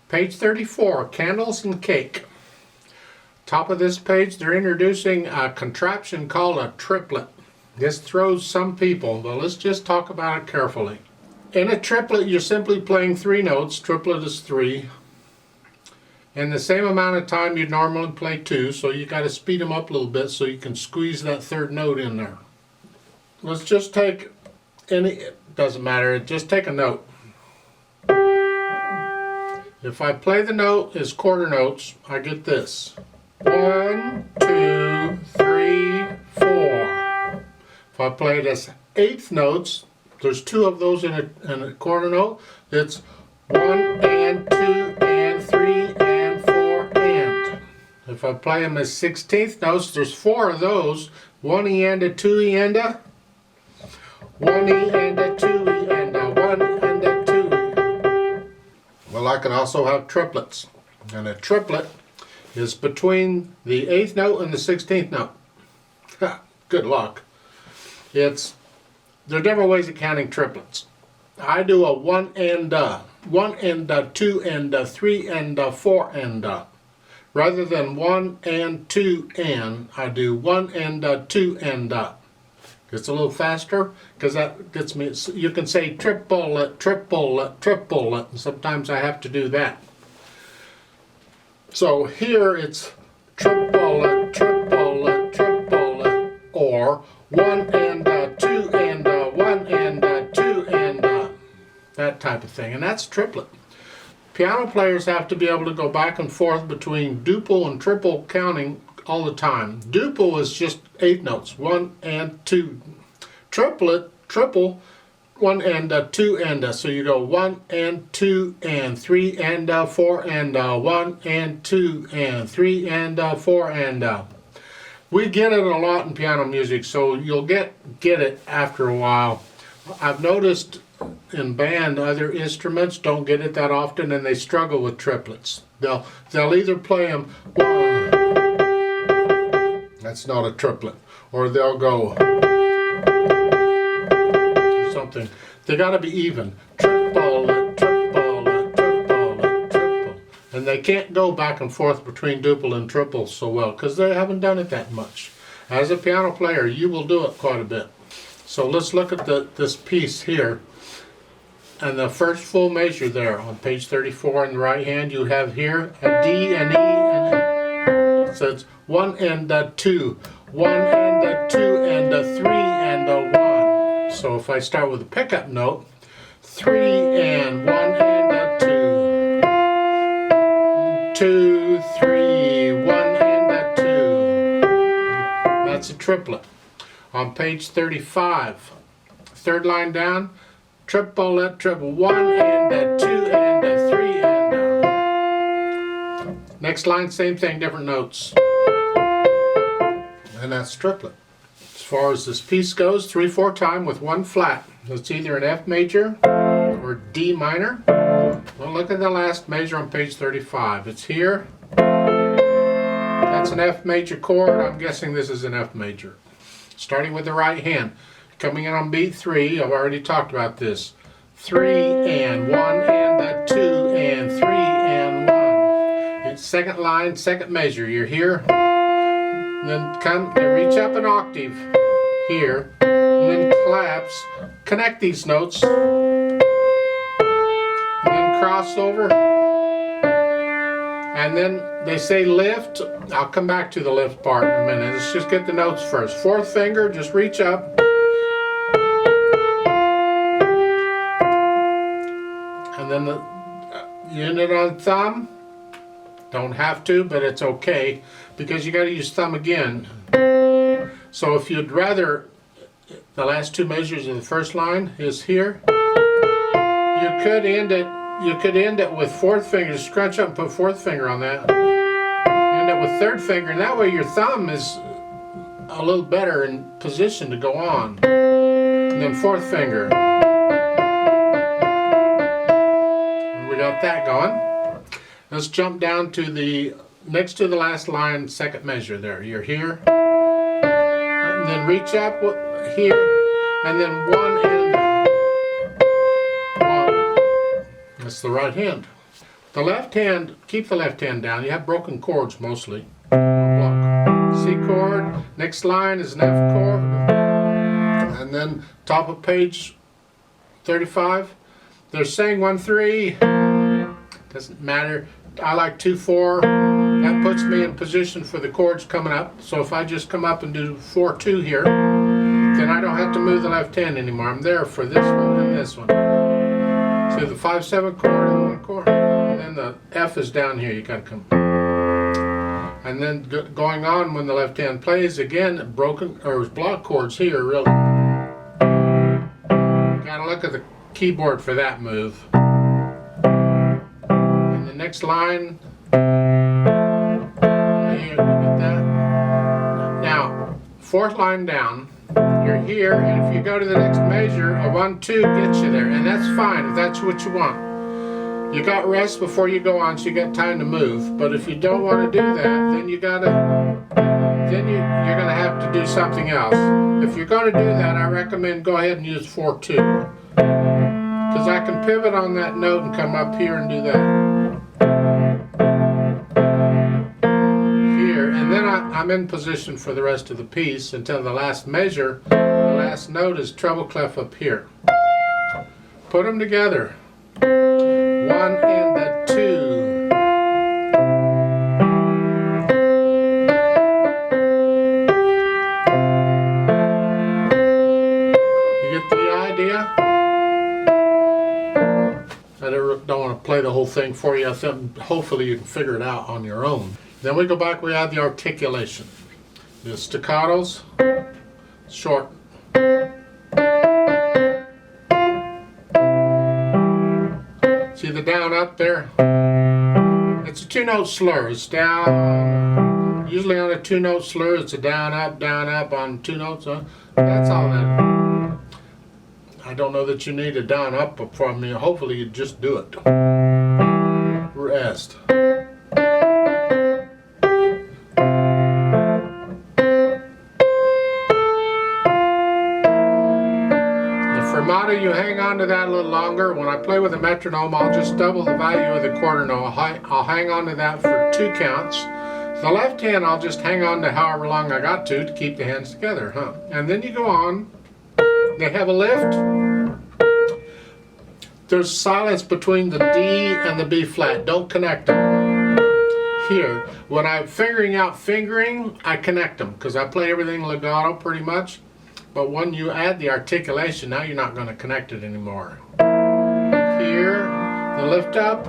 Page 34, Candles and Cake. Top of this page, they're introducing a contraption called a triplet. This throws some people, but let's just talk about it carefully. In a triplet, you're simply playing 3 notes. Triplet is 3. In the same amount of time you'd normally play 2, so you got to speed them up a little bit so you can squeeze that 3rd note in there. Let's just take any, it doesn't matter, just take a note. If I play the note as quarter notes, I get this. 1, 2, 3, 4. If I play it as 8th notes, there's 2 of those in a quarter note. It's 1 and 2 and 3 and 4 and. If I play them as 16th notes, there's 4 of those. 1 E and a 2 E and a. 1 E and a 2 E and a 1 and a 2 E. Well, I can also have triplets. And a triplet is between the 8th note and the 16th note. Good luck. There are different ways of counting triplets. I do a 1 and a, 1 and a, 2 and a, 3 and a, 4 and a. Rather than 1 and 2 and, I do 1 and a, 2 and a. It's a little faster because that gets me, you can say triplet, triplet, triplet, and sometimes I have to do that. So here it's triplet, triplet, triplet, or 1 and a, 2 and a, 1 and a, 2 and a, that type of thing, and that's triplet. Piano players have to be able to go back and forth between duple and triple counting all the time. Duple is just 8 notes, 1 and 2. Triplet, triple, 1 and a, 2 and a. So you go 1 and 2 and 3 and a, 4 and a, 1 and 2 and 3 and a, 4 and a. We get it a lot in piano music, so you'll get it after a while. I've noticed in band other instruments don't get it that often and they struggle with triplets. They'll either play them, that's not a triplet, or they'll go something. They got to be even. Triple, triple, triple, triple. And they can't go back and forth between duple and triple so well because they haven't done it that much. As a piano player, you will do it quite a bit. So let's look at this piece here. And the first full measure there on page 34 in the right hand, you have here a D, an E, and a. So it's 1 and a 2, 1 and a 2 and a 3 and a 1. So if I start with a pickup note, 3 and 1 and a 2, 2, 3, 1 and a 2. That's a triplet. On page 35, 3rd line down, triplet, triple, 1 and a 2 and a 3 and a. Next line, same thing, different notes. And that's triplet. As far as this piece goes, 3/4 time with 1 flat. It's either an F major or D minor. Well, look at the last measure on page 35. It's here. That's an F major chord. I'm guessing this is an F major. Starting with the right hand. Coming in on beat 3, I've already talked about this. 3 and 1 and a 2 and 3 and 1. It's 2nd line, 2nd measure. You're here. Then reach up an octave here. And then collapse. Connect these notes. And then cross over. And then they say lift. I'll come back to the lift part in a minute. Let's just get the notes first. 4th finger, just reach up. And then you end it on thumb. Don't have to, but it's okay because you got to use thumb again. So if you'd rather, the last 2 measures of the first line is here. You could end it. You could end it with 4th finger. Scrunch up and put 4th finger on that. End it with 3rd finger, and that way your thumb is a little better in position to go on. And then 4th finger. We got that going. Let's jump down to the next to the last line, 2nd measure there. You're here. And then reach up here. And then 1 and 1. That's the right hand. The left hand, keep the left hand down. You have broken chords mostly. Block. C chord. Next line is an F chord. And then top of page 35. They're saying 1-3. Doesn't matter. I like 2-4. That puts me in position for the chords coming up. So if I just come up and do 4-2 here, then I don't have to move the left hand anymore. I'm there for this one and this one. So the 5-7 chord and 1 chord. And then the F is down here. You gotta come. And then going on when the left hand plays again, broken or block chords here really. You gotta look at the keyboard for that move. And the next line. Here, get that. Now, fourth line down. You're here, and if you go to the next measure, a 1-2 gets you there, and that's fine if that's what you want. You got rest before you go on, so you got time to move. But if you don't want to do that, then you're gonna have to do something else. If you're going to do that, I recommend go ahead and use 4-2, because I can pivot on that note and come up here and do that. Here, and then I'm in position for the rest of the piece until the last measure. The last note is treble clef up here. Put them together. 1 and the 2. You get the idea? I don't want to play the whole thing for you. I think hopefully you can figure it out on your own. Then we go back, we add the articulation. The staccatos, short. See the down up there? It's a 2-note slur. It's down. Usually on a 2-note slur, it's a down up on 2 notes. That's all that. I don't know that you need a down up from me. Hopefully you just do it. Rest. You hang on to that a little longer. When I play with a metronome, I'll just double the value of the quarter note. I'll hang on to that for 2 counts. The left hand, I'll just hang on to however long I got to keep the hands together, And then you go on. They have a lift. There's silence between the D and the B flat. Don't connect them. Here, when I'm figuring out fingering, I connect them because I play everything legato pretty much. But when you add the articulation, now you're not going to connect it anymore. Here, the lift up.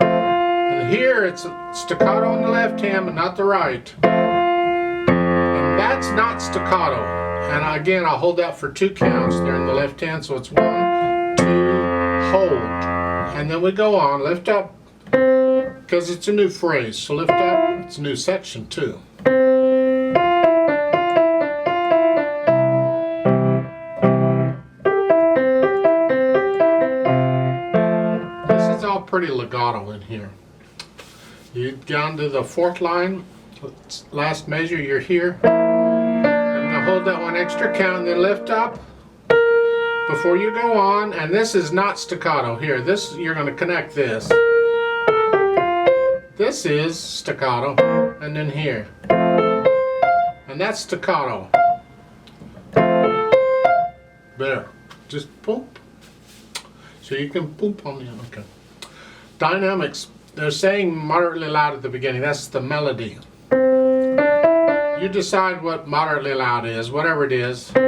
And here it's staccato on the left hand, but not the right. And that's not staccato. And again, I'll hold that for 2 counts there in the left hand. So it's 1, 2, hold. And then we go on, lift up, because it's a new phrase. So lift up, it's a new section too. Pretty legato in here. You down to the 4th line, last measure, you're here. I'm going to hold that 1 extra count and then lift up before you go on, and this is not staccato here. This, you're going to connect this. This is staccato, and then here. And that's staccato. There. Just boop. So you can boop on the other. Okay. Dynamics, they're saying moderately loud at the beginning. That's the melody. You decide what moderately loud is, whatever it is. And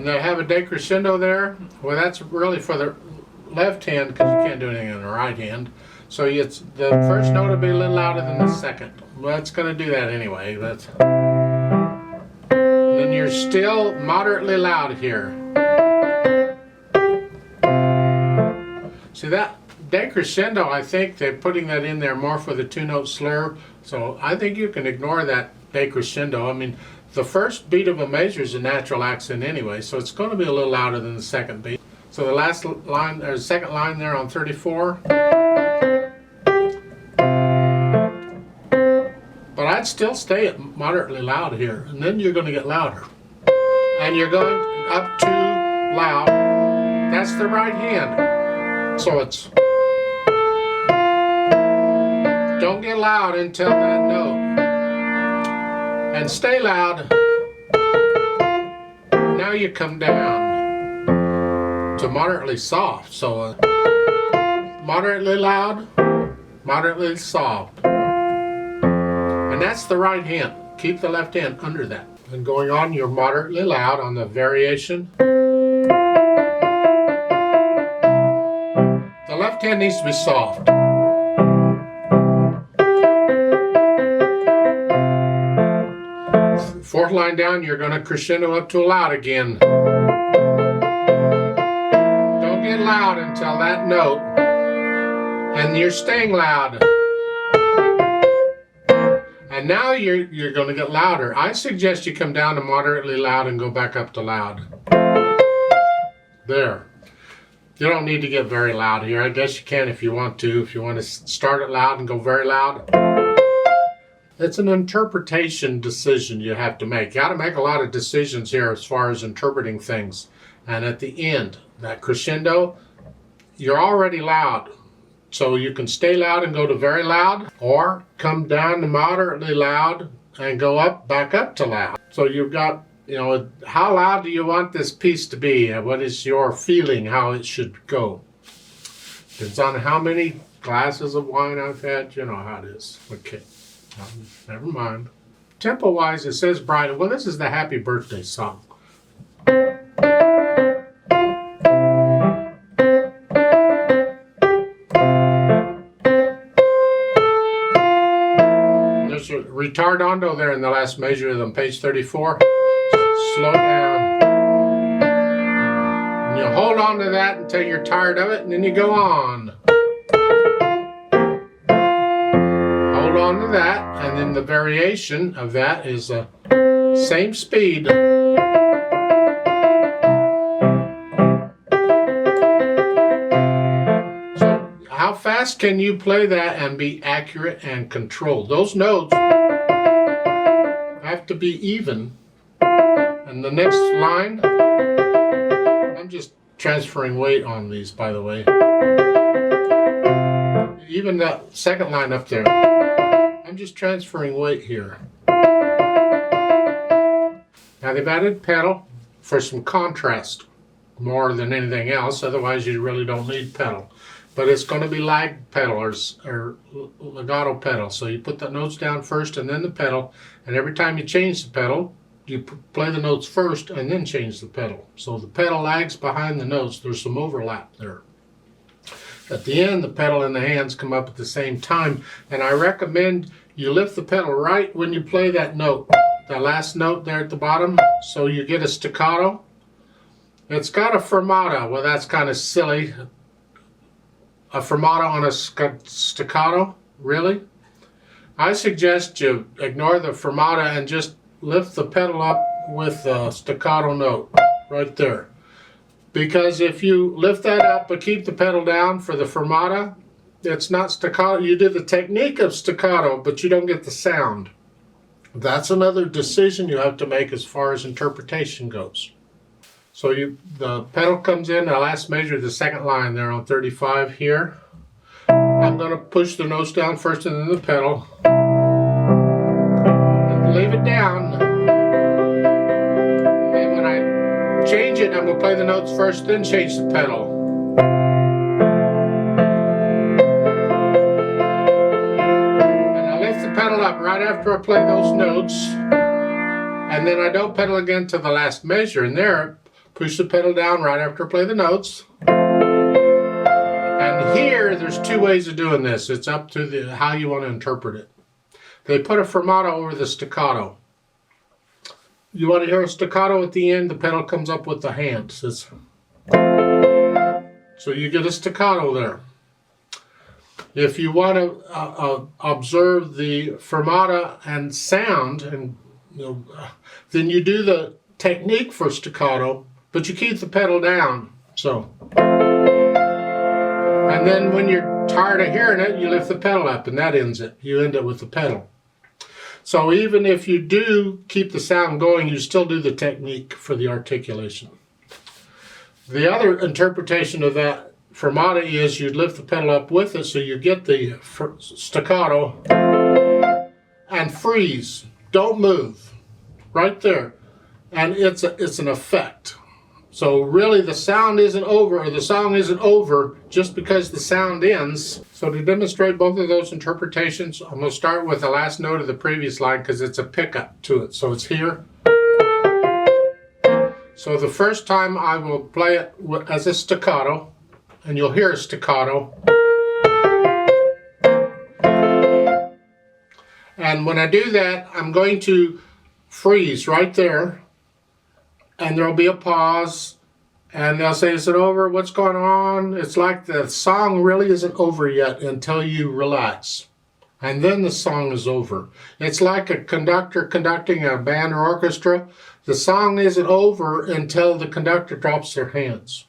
they have a decrescendo there. Well, that's really for the left hand because you can't do anything in the right hand. So it's the first note will be a little louder than the second. Well, it's going to do that anyway. But then you're still moderately loud here. See that decrescendo, I think they're putting that in there more for the 2-note slur. So I think you can ignore that decrescendo. I mean, the first beat of a measure is a natural accent anyway, so it's going to be a little louder than the second beat. So the last line, or second line there on 34. But I'd still stay at moderately loud here, and then you're going to get louder. And you're going up to loud. That's the right hand. So it's, don't get loud until that note. And stay loud. Now you come down to moderately soft. So moderately loud, moderately soft. And that's the right hand. Keep the left hand under that. And going on, you're moderately loud on the variation. The left hand needs to be soft. Fourth line down, you're going to crescendo up to a loud again. Don't get loud until that note. And you're staying loud. And now you're going to get louder. I suggest you come down to moderately loud and go back up to loud. There. You don't need to get very loud here. I guess you can if you want to. If you want to start it loud and go very loud. It's an interpretation decision you have to make. You got to make a lot of decisions here as far as interpreting things. And at the end, that crescendo, you're already loud. So you can stay loud and go to very loud, or come down to moderately loud and go up, back up to loud. So you've got, you know, how loud do you want this piece to be? What is your feeling how it should go? Depends on how many glasses of wine I've had. You know how it is. Okay, never mind. Tempo-wise, it says bright. Well, this is the happy birthday song. Retardando there in the last measure on page 34. Slow down. And you hold on to that until you're tired of it, and then you go on. Hold on to that, and then the variation of that is the same speed. So how fast can you play that and be accurate and controlled? Those notes have to be even. And the next line, I'm just transferring weight on these, by the way. Even that second line up there, I'm just transferring weight here. Now they've added pedal for some contrast more than anything else, otherwise you really don't need pedal. But it's going to be lag pedal or legato pedal. So you put the notes down first and then the pedal. And every time you change the pedal, you play the notes first and then change the pedal. So the pedal lags behind the notes. There's some overlap there. At the end, the pedal and the hands come up at the same time. And I recommend you lift the pedal right when you play that note. The last note there at the bottom. So you get a staccato. It's got a fermata. Well, that's kind of silly. A fermata on a staccato? Really? I suggest you ignore the fermata and just lift the pedal up with a staccato note right there. Because if you lift that up but keep the pedal down for the fermata, it's not staccato. You do the technique of staccato, but you don't get the sound. That's another decision you have to make as far as interpretation goes. So the pedal comes in, the last measure, the second line there on 35 here. I'm going to push the notes down first and then the pedal. And leave it down. And when I change it, I'm going to play the notes first, then change the pedal. And I lift the pedal up right after I play those notes. And then I don't pedal again to the last measure. And there, push the pedal down right after I play the notes. And here, there's two ways of doing this. It's up to how you want to interpret it. They put a fermata over the staccato. You want to hear a staccato at the end, the pedal comes up with the hand. So you get a staccato there. If you want to observe the fermata and sound, and then you do the technique for staccato, but you keep the pedal down. So, and then when you're tired of hearing it, you lift the pedal up, and that ends it. You end it with the pedal. So even if you do keep the sound going, you still do the technique for the articulation. The other interpretation of that fermata is you'd lift the pedal up with it so you get the staccato and freeze. Don't move. Right there. And it's an effect. So really the sound isn't over, or the song isn't over just because the sound ends. So to demonstrate both of those interpretations, I'm going to start with the last note of the previous line because it's a pickup to it. So it's here. So the first time I will play it as a staccato, and you'll hear a staccato. And when I do that, I'm going to freeze right there, and there'll be a pause, and they'll say, is it over? What's going on? It's like the song really isn't over yet until you relax. And then the song is over. It's like a conductor conducting a band or orchestra. The song isn't over until the conductor drops their hands.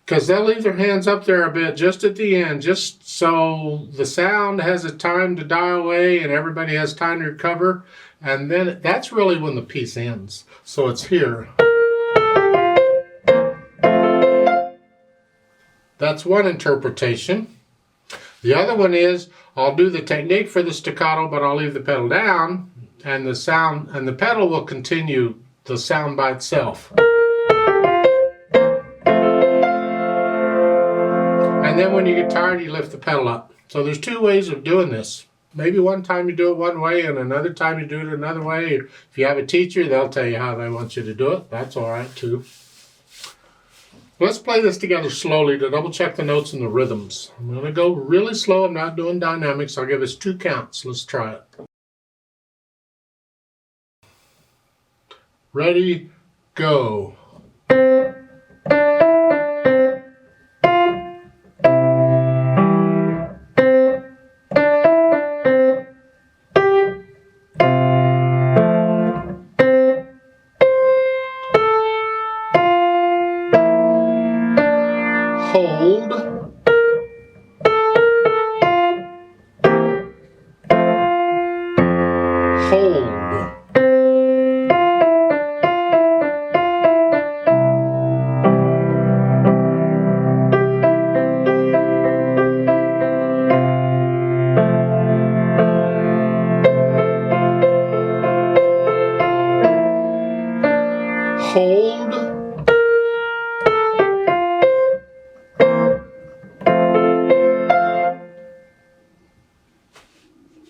Because they'll leave their hands up there a bit just at the end, just so the sound has a time to die away and everybody has time to recover. And then that's really when the piece ends. So it's here. That's one interpretation. The other one is I'll do the technique for the staccato, but I'll leave the pedal down, and the sound and the pedal will continue the sound by itself. And then when you get tired, you lift the pedal up. So there's two ways of doing this. Maybe one time you do it one way and another time you do it another way. If you have a teacher, they'll tell you how they want you to do it. That's all right too. Let's play this together slowly to double check the notes and the rhythms. I'm going to go really slow. I'm not doing dynamics. I'll give us 2 counts. Let's try it. Ready, go. Hold.